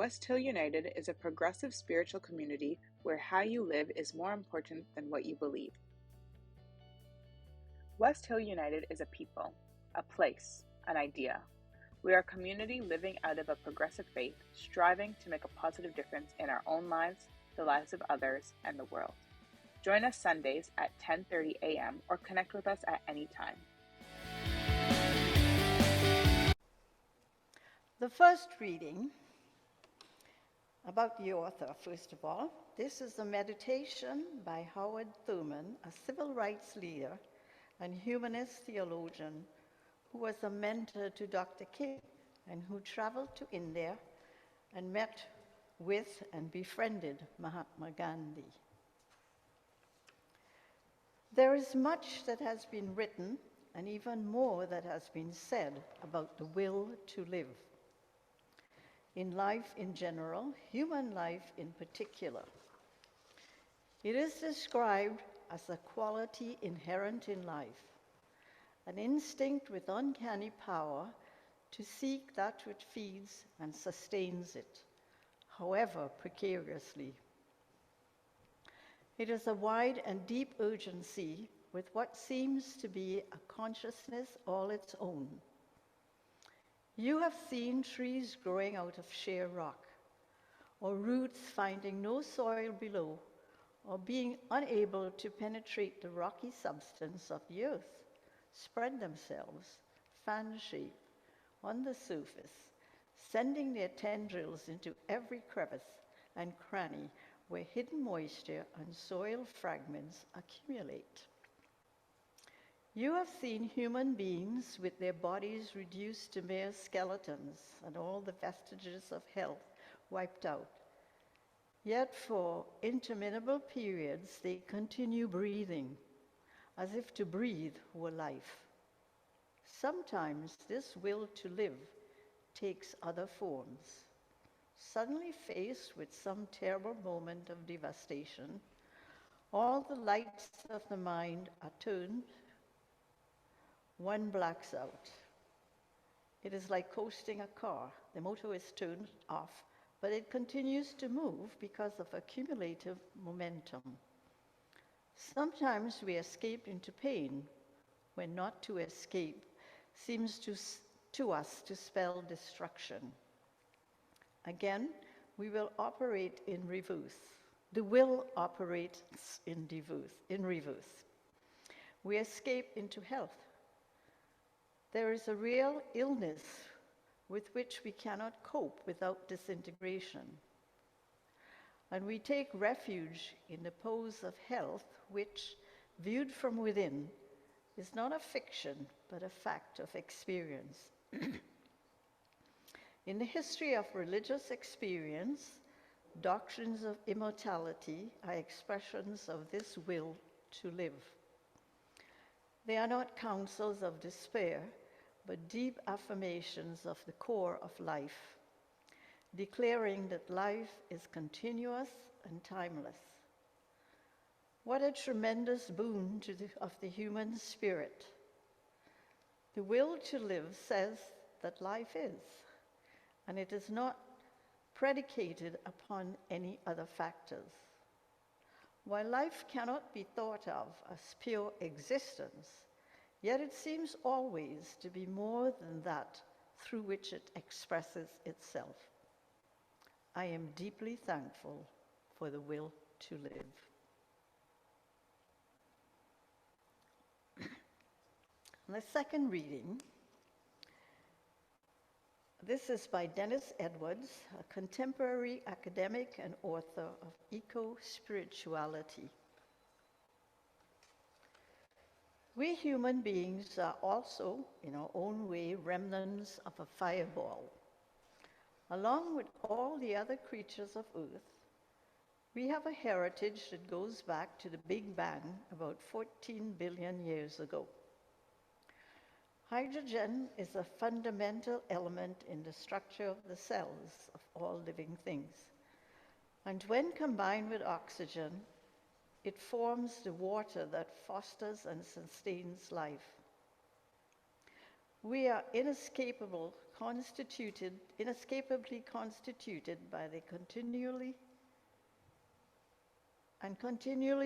West Hill United is a progressive spiritual community where how you live is more important than what you believe. West Hill United is a people, a place, an idea. We are a community living out of a progressive faith, striving to make a positive difference in our own lives, the lives of others, and the world. Join us Sundays at 10:30 a.m. or connect with us at any time. The first reading about the author, first of all. This is a meditation by Howard Thurman, a civil rights leader and humanist theologian who was a mentor to Dr. King and who traveled to India and met with and befriended Mahatma Gandhi. There is much that has been written and even more that has been said about the will to live. In life in general, human life in particular. It is described as a quality inherent in life, an instinct with uncanny power to seek that which feeds and sustains it, however precariously. It is a wide and deep urgency with what seems to be a consciousness all its own. You have seen trees growing out of sheer rock, or roots finding no soil below, or being unable to penetrate the rocky substance of the earth, spread themselves, fan-shaped, on the surface, sending their tendrils into every crevice and cranny where hidden moisture and soil fragments accumulate. You have seen human beings with their bodies reduced to mere skeletons and all the vestiges of health wiped out. Yet for interminable periods they continue breathing, as if to breathe were life. Sometimes this will to live takes other forms. Suddenly faced with some terrible moment of devastation, all the lights of the mind are turned. One blacks out. It is like coasting a car. The motor is turned off, but it continues to move because of accumulative momentum. Sometimes we escape into pain when not to escape seems to us to spell destruction. Again, we will operate in reverse. The will operates in reverse. We escape into health. There is a real illness with which we cannot cope without disintegration. And we take refuge in the pose of health, which, viewed from within, is not a fiction, but a fact of experience. In the history of religious experience, doctrines of immortality are expressions of this will to live. They are not counsels of despair, but deep affirmations of the core of life, declaring that life is continuous and timeless. What a tremendous boon of the human spirit. The will to live says that life is, and it is not predicated upon any other factors. While life cannot be thought of as pure existence, yet it seems always to be more than that through which it expresses itself. I am deeply thankful for the will to live. The second reading, this is by Dennis Edwards, a contemporary academic and author of eco-spirituality. We human beings are also, in our own way, remnants of a fireball. Along with all the other creatures of Earth, we have a heritage that goes back to the Big Bang about 14 billion years ago. Hydrogen is a fundamental element in the structure of the cells of all living things. And when combined with oxygen, it forms the water that fosters and sustains life. We are inescapable inescapably constituted by the continually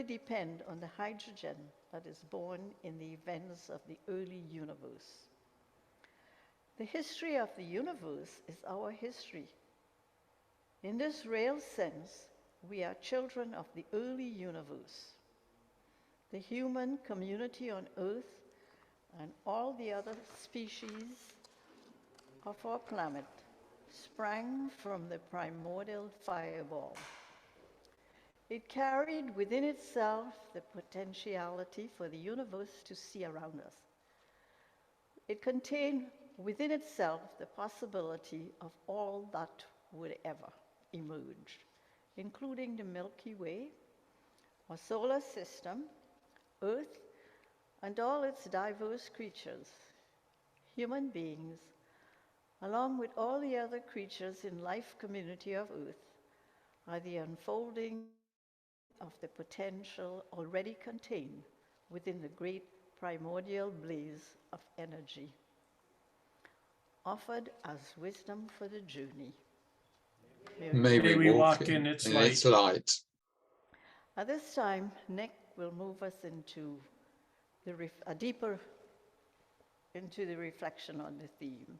depend on the hydrogen that is born in the events of the early universe. The history of the universe is our history. In this real sense, we are children of the early universe. The human community on Earth and all the other species of our planet sprang from the primordial fireball. It carried within itself the potentiality for the universe to see around us. It contained within itself the possibility of all that would ever emerge, including the Milky Way, our solar system, Earth, and all its diverse creatures, human beings, along with all the other creatures in life community of Earth, are the unfolding of the potential already contained within the great primordial blaze of energy, offered as wisdom for the journey. May we walk in its light. At this time, Nic will move us into deeper into the reflection on the theme.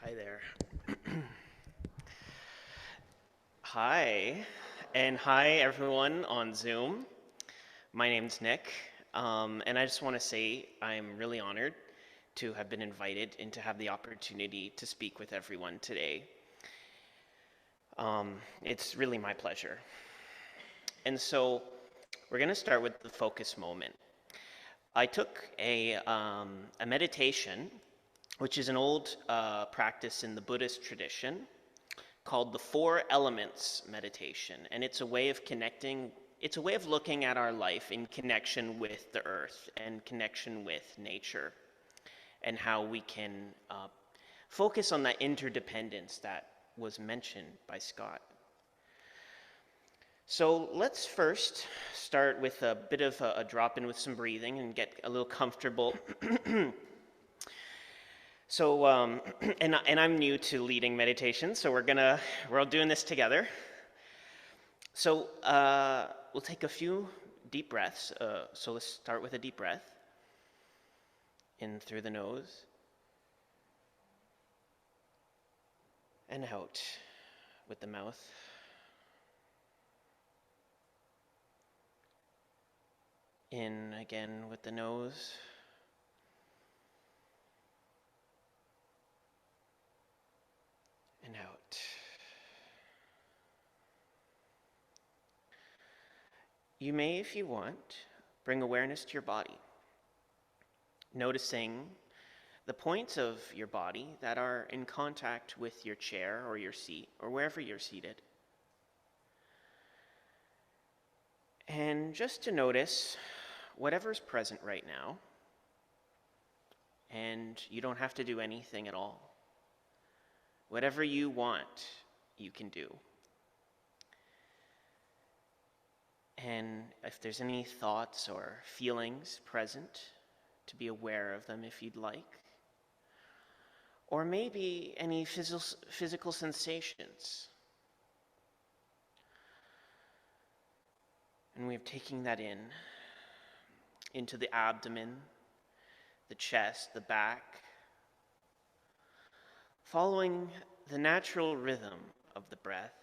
Hi there. Hi, and hi everyone on Zoom. My name's Nic, and I just want to say I'm really honored to have been invited and to have the opportunity to speak with everyone today. It's really my pleasure. And so we're going to start with the focus moment. I took a meditation, which is an old practice in the Buddhist tradition, called the Four Elements meditation. And it's a way of looking at our life in connection with the earth and connection with nature, and how we can focus on that interdependence that was mentioned by Scott. So let's first start with a bit of a drop-in with some breathing and get a little comfortable. So, and I'm new to leading meditation, so we're all doing this together. So we'll take a few deep breaths. So let's start with a deep breath. In through the nose. And out with the mouth. In again with the nose. And out. You may, if you want, bring awareness to your body, noticing the points of your body that are in contact with your chair or your seat or wherever you're seated. And just to notice whatever's present right now, and you don't have to do anything at all. Whatever you want, you can do. And if there's any thoughts or feelings present, to be aware of them if you'd like. Or maybe any physical sensations. And we're taking that into the abdomen, the chest, the back, following the natural rhythm of the breath,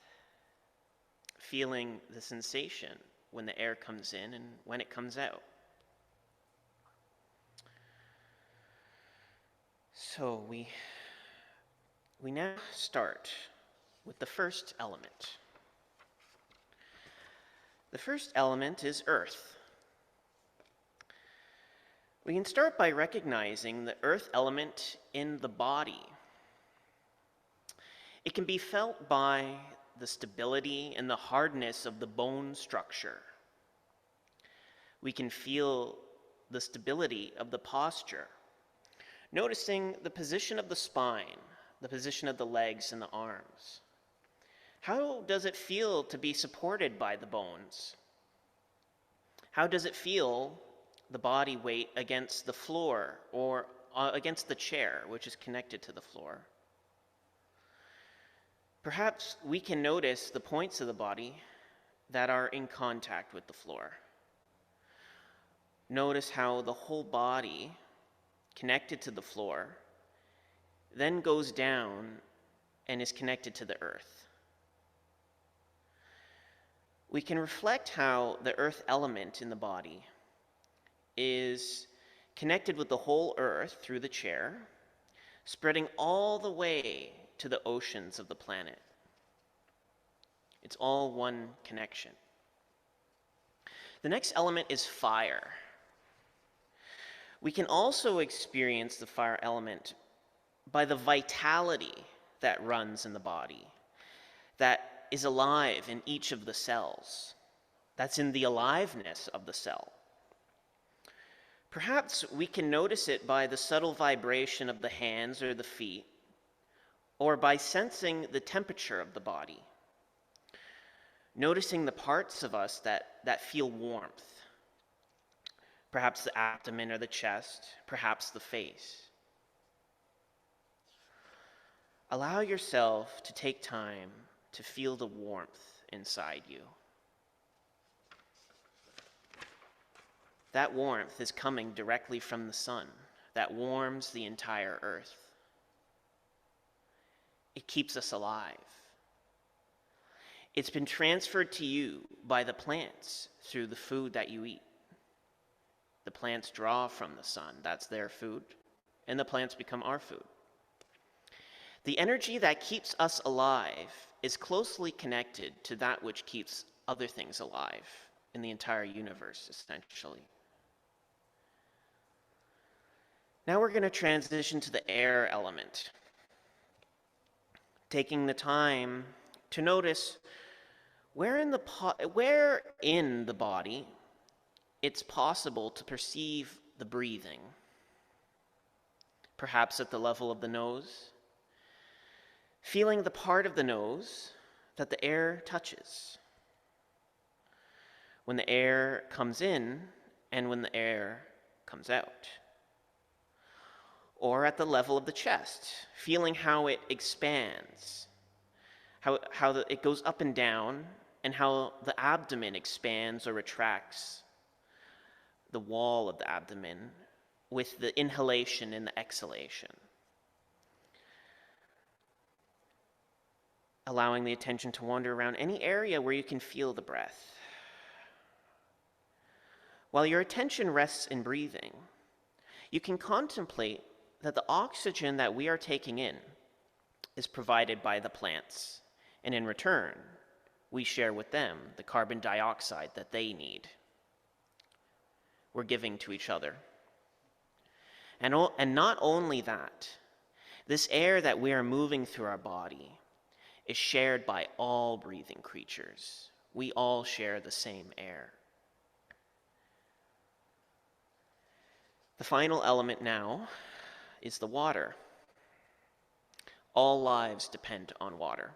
feeling the sensation when the air comes in and when it comes out. So we now start with the first element. The first element is earth. We can start by recognizing the earth element in the body. It can be felt by the stability and the hardness of the bone structure. We can feel the stability of the posture, noticing the position of the spine, the position of the legs and the arms, How does it feel to be supported by the bones? How does it feel, the body weight against the floor or against the chair, which is connected to the floor? Perhaps we can notice the points of the body that are in contact with the floor. Notice how the whole body, connected to the floor, then goes down and is connected to the earth. We can reflect how the earth element in the body is connected with the whole earth through the chair, spreading all the way to the oceans of the planet. It's all one connection. The next element is fire. We can also experience the fire element by the vitality that runs in the body, that is alive in each of the cells. That's in the aliveness of the cell. Perhaps we can notice it by the subtle vibration of the hands or the feet, or by sensing the temperature of the body, noticing the parts of us that feel warmth, perhaps the abdomen or the chest, perhaps the face. Allow yourself to take time to feel the warmth inside you. That warmth is coming directly from the sun that warms the entire earth. It keeps us alive. It's been transferred to you by the plants through the food that you eat. The plants draw from the sun, that's their food, and the plants become our food. The energy that keeps us alive is closely connected to that which keeps other things alive in the entire universe, essentially. Now we're going to transition to the air element, taking the time to notice where in the body it's possible to perceive the breathing. Perhaps at the level of the nose, feeling the part of the nose that the air touches. When the air comes in and when the air comes out. Or at the level of the chest, feeling how it expands, how it goes up and down, and how the abdomen expands or retracts, the wall of the abdomen, with the inhalation and the exhalation. Allowing the attention to wander around any area where you can feel the breath. While your attention rests in breathing, you can contemplate that the oxygen that we are taking in is provided by the plants, and in return, we share with them the carbon dioxide that they need. We're giving to each other. And not only that, this air that we are moving through our body is shared by all breathing creatures. We all share the same air. The final element now is the water. All lives depend on water.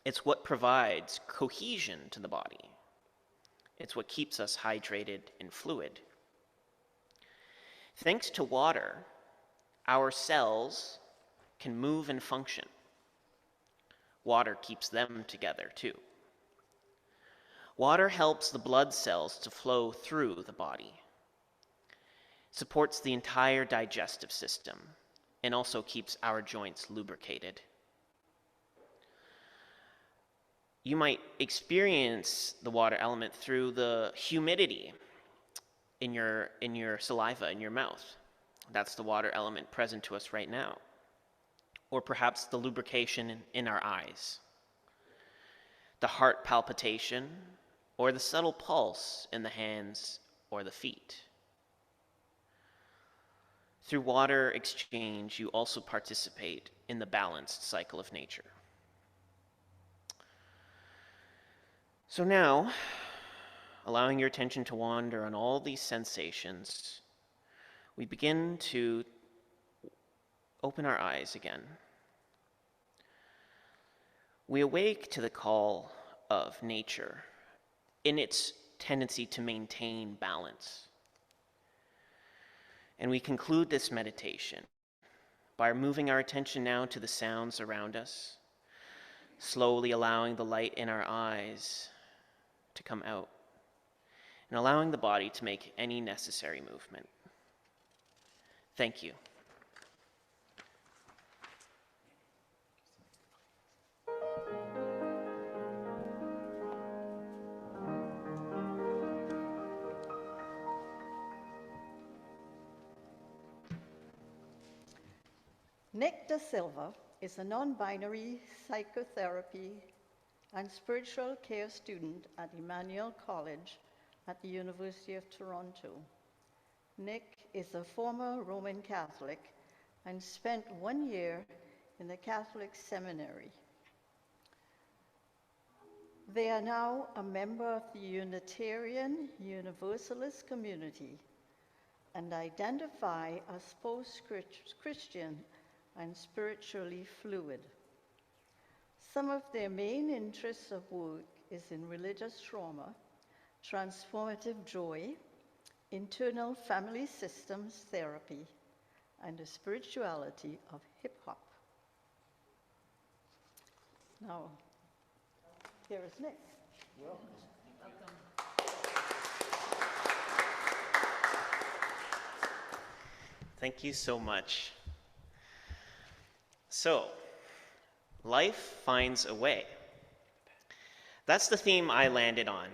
It's what provides cohesion to the body. It's what keeps us hydrated and fluid. Thanks to water, our cells can move and function. Water keeps them together too. Water helps the blood cells to flow through the body, supports the entire digestive system, and also keeps our joints lubricated. You might experience the water element through the humidity in your saliva, in your mouth. That's the water element present to us right now. Or perhaps the lubrication in our eyes, the heart palpitation, or the subtle pulse in the hands or the feet. Through water exchange, you also participate in the balanced cycle of nature. So now, allowing your attention to wander on all these sensations, we begin to open our eyes again. we awake to the call of nature in its tendency to maintain balance. And we conclude this meditation by moving our attention now to the sounds around us, slowly allowing the light in our eyes to come out, and allowing the body to make any necessary movement. Thank you. Nic da Silva is a non-binary psychotherapy and spiritual care student at Emmanuel College at the University of Toronto. Nic is a former Roman Catholic and spent 1 year in the Catholic seminary. They are now a member of the Unitarian Universalist community and identify as post-Christian and spiritually fluid. Some of their main interests of work is in religious trauma, transformative joy, internal family systems therapy, and the spirituality of hip-hop. Now, here is Nic. Welcome. Thank you so much. So, life finds a way. That's the theme I landed on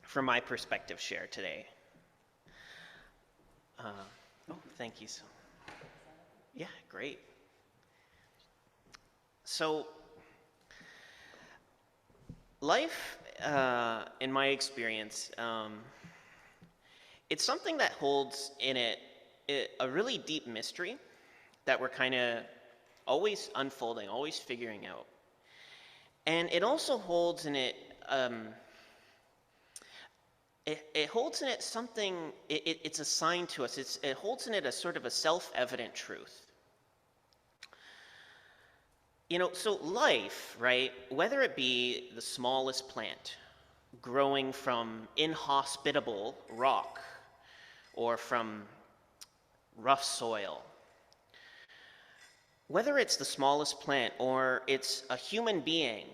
for my perspective share today. Thank you. Yeah, great. So, life, in my experience, it's something that holds in it a really deep mystery that we're kind of always unfolding, always figuring out. And it also holds in it, it holds in it something, it's a sign to us, it holds in it a sort of a self-evident truth. You know, so life, right, whether it be the smallest plant growing from inhospitable rock or from rough soil, whether it's the smallest plant or it's a human being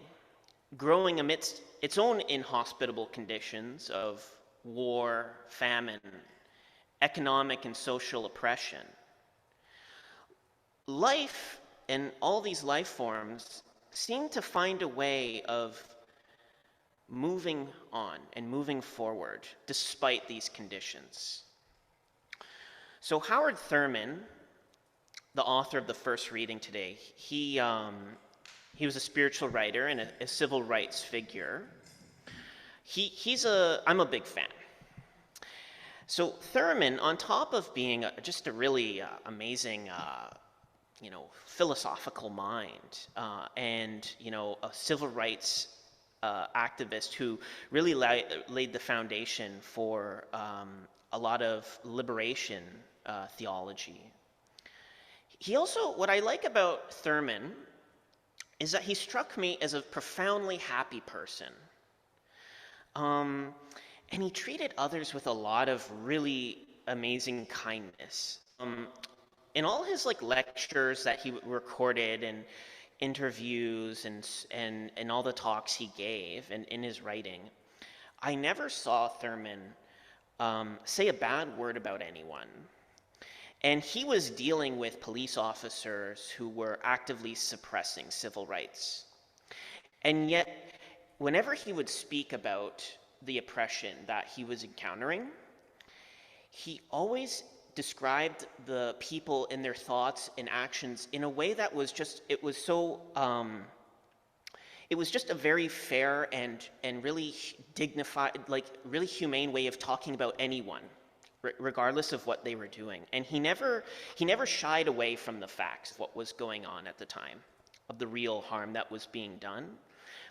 growing amidst its own inhospitable conditions of war, famine, economic and social oppression, life and all these life forms seem to find a way of moving on and moving forward despite these conditions. So Howard Thurman, the author of the first reading today, he was a spiritual writer and a civil rights figure. I'm a big fan. So Thurman, on top of being just a really amazing, philosophical mind, and a civil rights activist who really laid the foundation for a lot of liberation theology. He also, what I like about Thurman is that he struck me as a profoundly happy person. And he treated others with a lot of really amazing kindness. In all his lectures that he recorded and interviews and all the talks he gave and in his writing, I never saw Thurman say a bad word about anyone. And he was dealing with police officers who were actively suppressing civil rights. And yet, whenever he would speak about the oppression that he was encountering, he always described the people and their thoughts and actions in a way that was just, it was just a very fair and really dignified, really humane way of talking about anyone, regardless of what they were doing. And he never shied away from the facts of what was going on at the time, of the real harm that was being done.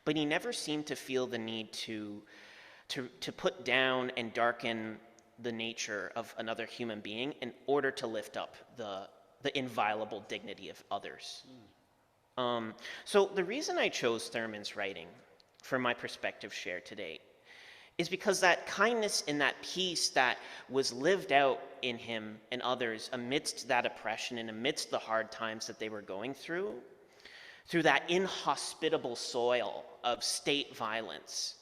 But he never seemed to feel the need to put down and darken the nature of another human being in order to lift up the inviolable dignity of others. So the reason I chose Thurman's writing for my perspective share today is because that kindness and that peace that was lived out in him and others amidst that oppression and amidst the hard times that they were going through that inhospitable soil of state violence,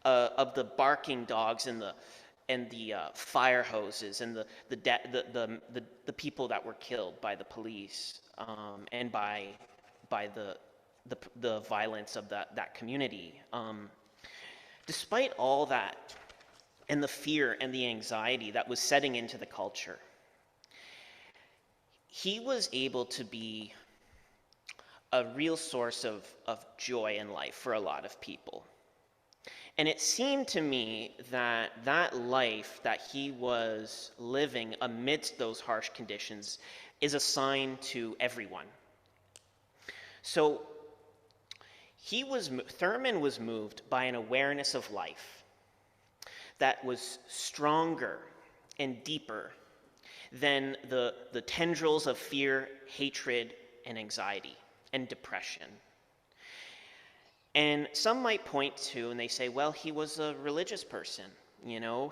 of the barking dogs and the fire hoses and the people that were killed by the police, and by the violence of that community. Despite all that, and the fear and the anxiety that was setting into the culture, he was able to be a real source of joy in life for a lot of people. And it seemed to me that that life that he was living amidst those harsh conditions is a sign to everyone. So Thurman was moved by an awareness of life that was stronger and deeper than the tendrils of fear, hatred, and anxiety and depression. And some might point to, and they say, well, he was a religious person,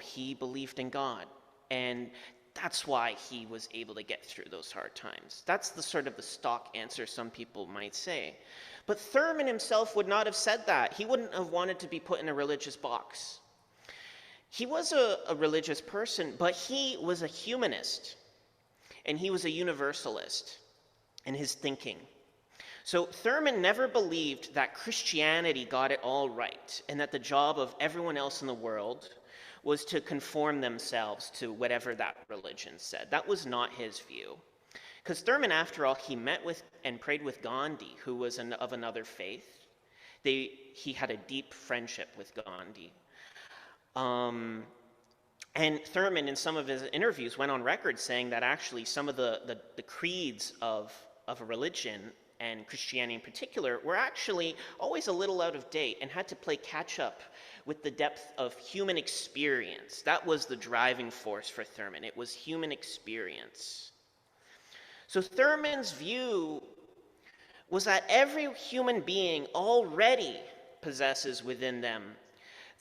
he believed in God, and that's why he was able to get through those hard times. That's the sort of the stock answer some people might say. But Thurman himself would not have said that. He wouldn't have wanted to be put in a religious box. He was a religious person, but he was a humanist, and he was a universalist in his thinking. So Thurman never believed that Christianity got it all right, and that the job of everyone else in the world was to conform themselves to whatever that religion said. That was not his view. Because Thurman, after all, he met with and prayed with Gandhi, who was of another faith. He had a deep friendship with Gandhi. And Thurman, in some of his interviews, went on record saying that actually some of the creeds of a religion, and Christianity in particular, were actually always a little out of date and had to play catch up with the depth of human experience. That was the driving force for Thurman. It was human experience. So Thurman's view was that every human being already possesses within them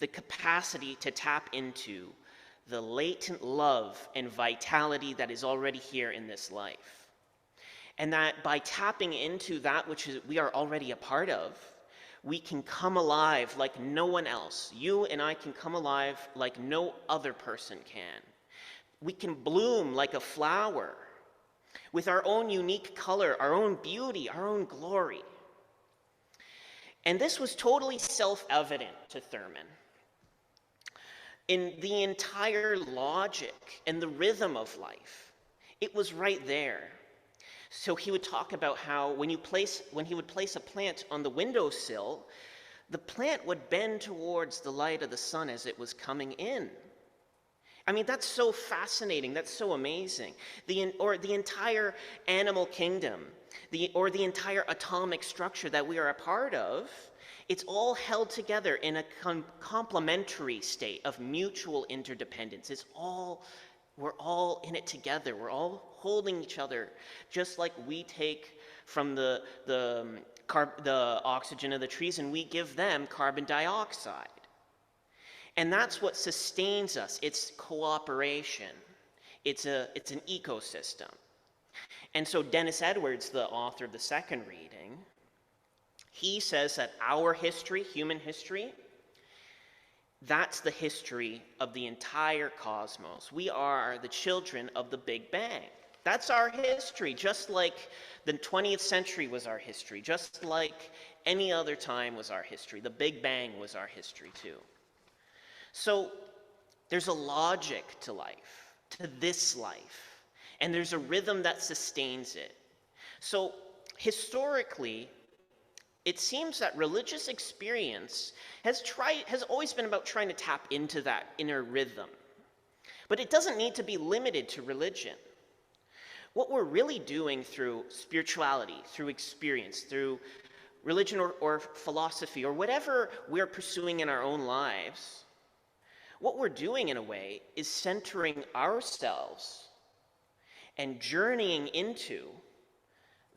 the capacity to tap into the latent love and vitality that is already here in this life. And that by tapping into that which we are already a part of, we can come alive like no one else. You and I can come alive like no other person can. We can bloom like a flower with our own unique color, our own beauty, our own glory. And this was totally self-evident to Thurman. In the entire logic and the rhythm of life, it was right there. So he would talk about how when he would place a plant on the windowsill, the plant would bend towards the light of the sun as it was coming in. I mean, that's so fascinating. That's so amazing. The entire animal kingdom, the entire atomic structure that we are a part of, it's all held together in a complementary state of mutual interdependence. We're all in it together. We're all holding each other, just like we take from the oxygen of the trees and we give them carbon dioxide. And that's what sustains us. It's cooperation. It's an ecosystem. And so Dennis Edwards, the author of the second reading, he says that our history, human history, that's the history of the entire cosmos. We are the children of the Big Bang. That's our history, just like the 20th century was our history, just like any other time was our history. The Big Bang was our history too. So there's a logic to life, to this life, and there's a rhythm that sustains it. So historically, it seems that religious experience has always been about trying to tap into that inner rhythm. But it doesn't need to be limited to religion. What we're really doing through spirituality, through experience, through religion or philosophy, or whatever we're pursuing in our own lives, what we're doing in a way is centering ourselves and journeying into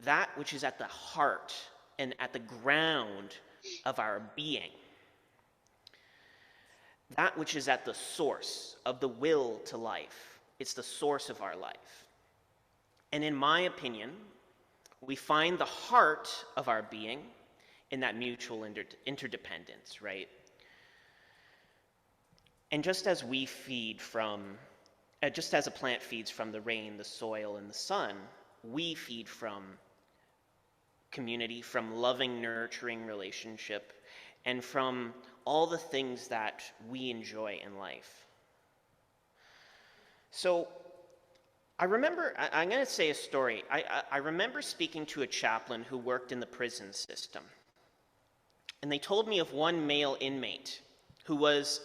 that which is at the heart and at the ground of our being. That which is at the source of the will to life. It's the source of our life. And in my opinion, we find the heart of our being in that mutual interdependence, right? And just as we feed from, just as a plant feeds from the rain, the soil, and the sun, we feed from community, from loving, nurturing relationship, and from all the things that we enjoy in life. So I remember, I'm going to say a story. I remember speaking to a chaplain who worked in the prison system. And they told me of one male inmate who was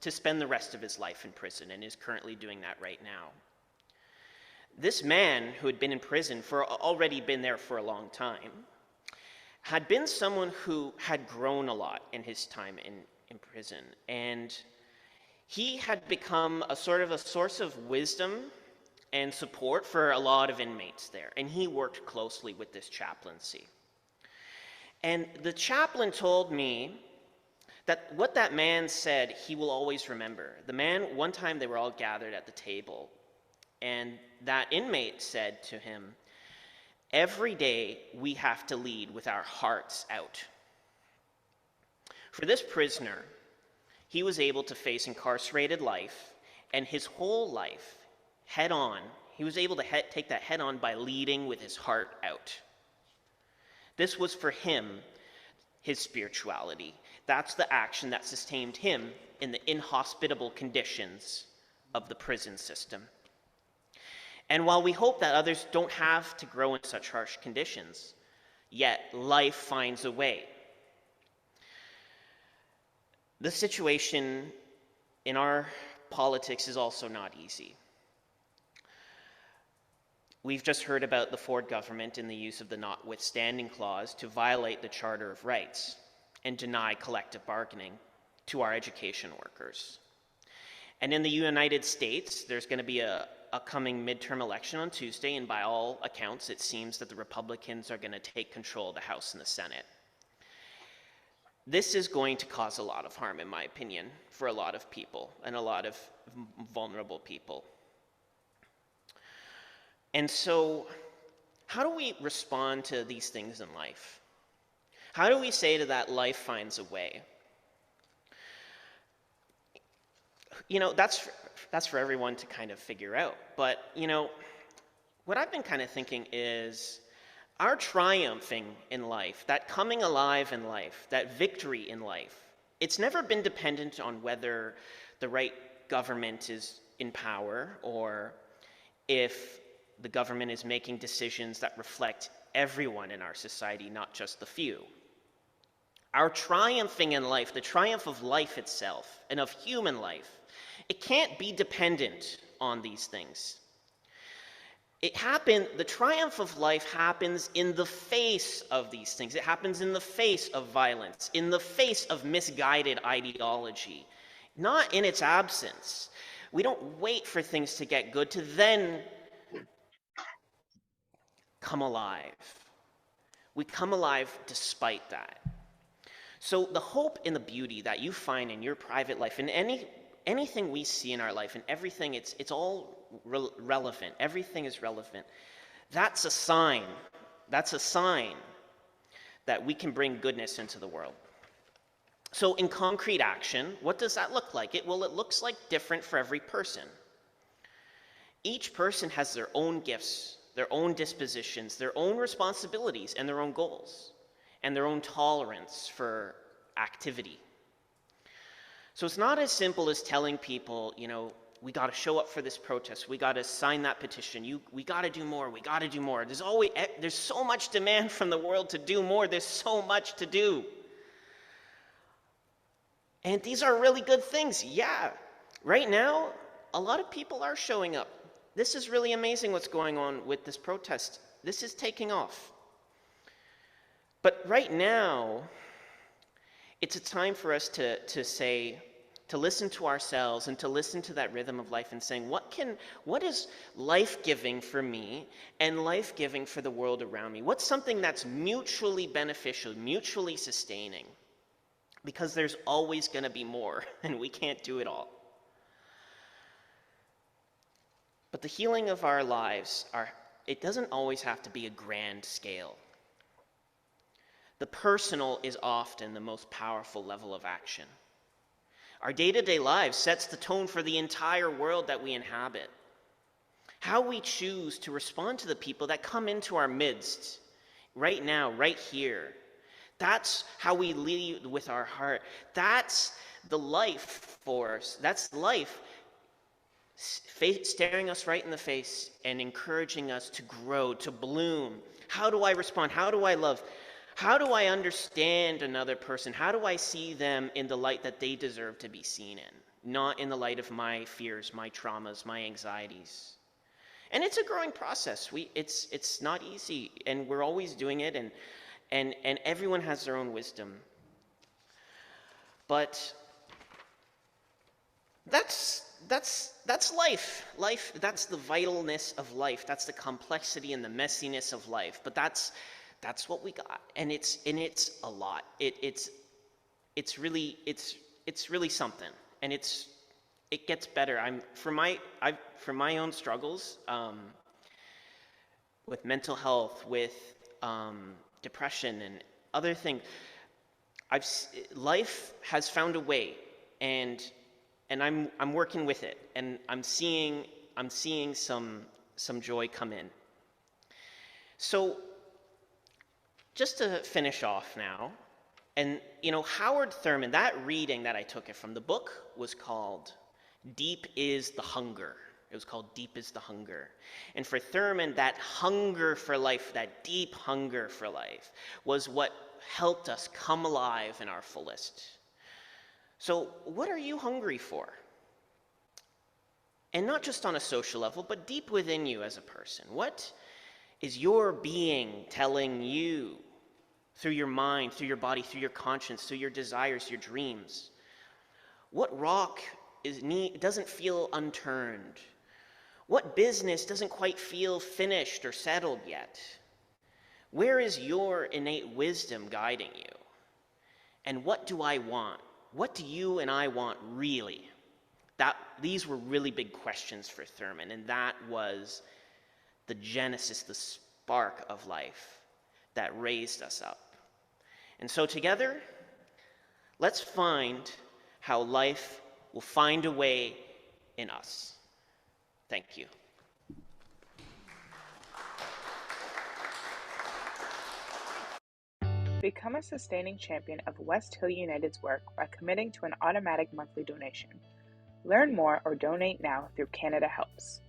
to spend the rest of his life in prison and is currently doing that right now. This man, who had been in prison already been there for a long time, had been someone who had grown a lot in his time in prison. And he had become a sort of a source of wisdom and support for a lot of inmates there. And he worked closely with this chaplaincy. And the chaplain told me that what that man said, he will always remember. The man, one time they were all gathered at the table, and that inmate said to him, "Every day we have to lead with our hearts out." For this prisoner, he was able to face incarcerated life and his whole life head on. He was able to take that head on by leading with his heart out. This was for him his spirituality. That's the action that sustained him in the inhospitable conditions of the prison system. And while we hope that others don't have to grow in such harsh conditions, yet life finds a way. The situation in our politics is also not easy. We've just heard about the Ford government and the use of the notwithstanding clause to violate the Charter of Rights and deny collective bargaining to our education workers. And in the United States, there's going to be a coming midterm election on Tuesday, and by all accounts, it seems that the Republicans are going to take control of the House and the Senate. This is going to cause a lot of harm, in my opinion, for a lot of people and a lot of vulnerable people. And so, how do we respond to these things in life? How do we say to that life finds a way? You know, that's for everyone to kind of figure out. But, you know, what I've been kind of thinking is our triumphing in life, that coming alive in life, that victory in life, it's never been dependent on whether the right government is in power or if the government is making decisions that reflect everyone in our society, not just the few. Our triumphing in life, the triumph of life itself and of human life, it can't be dependent on these things. The triumph of life happens in the face of these things. It happens in the face of violence, in the face of misguided ideology, not in its absence. We don't wait for things to get good to then come alive. We come alive despite that. So the hope and the beauty that you find in your private life, in anything we see in our life, and everything, it's all relevant. Everything is relevant. That's a sign. That's a sign that we can bring goodness into the world. So in concrete action, what does that look like? It looks like different for every person. Each person has their own gifts, their own dispositions, their own responsibilities, and their own goals, and their own tolerance for activity. So it's not as simple as telling people, you know, we got to show up for this protest, we got to sign that petition, we got to do more, we got to do more. There's so much demand from the world to do more, there's so much to do. And these are really good things, yeah. Right now, a lot of people are showing up. This is really amazing what's going on with this protest. This is taking off. But right now, it's a time for us to say to listen to ourselves and to listen to that rhythm of life and saying, what is life-giving for me and life-giving for the world around me? What's something that's mutually beneficial, mutually sustaining? Because there's always going to be more, and we can't do it all. But the healing of our lives, it doesn't always have to be a grand scale. The personal is often the most powerful level of action. Our day-to-day lives sets the tone for the entire world that we inhabit. How we choose to respond to the people that come into our midst, right now, right here, that's how we lead with our heart. That's the life force. That's life staring us right in the face and encouraging us to grow, to bloom. How do I respond? How do I love? How do I understand another person? How do I see them in the light that they deserve to be seen in? Not in the light of my fears, my traumas, my anxieties. And it's a growing process. It's not easy, and we're always doing it, and everyone has their own wisdom. But that's life. Life, that's the vitalness of life. That's the complexity and the messiness of life. But that's what we got, and it's a lot. It's really something, and it gets better. For my own struggles with mental health, with depression and other things. Life has found a way, and I'm working with it, and I'm seeing some joy come in. So, just to finish off now, and Howard Thurman, that reading that I took it from, the book was called Deep is the Hunger. It was called Deep is the Hunger. And for Thurman, that hunger for life, that deep hunger for life, was what helped us come alive in our fullest. So what are you hungry for? And not just on a social level, but deep within you as a person. What is your being telling you through your mind, through your body, through your conscience, through your desires, your dreams? What rock doesn't feel unturned? What business doesn't quite feel finished or settled yet? Where is your innate wisdom guiding you? And what do I want? What do you and I want really? These were really big questions for Thurman, and that was the genesis, the spark of life that raised us up. And so together, let's find how life will find a way in us. Thank you. Become a sustaining champion of West Hill United's work by committing to an automatic monthly donation. Learn more or donate now through Canada Helps.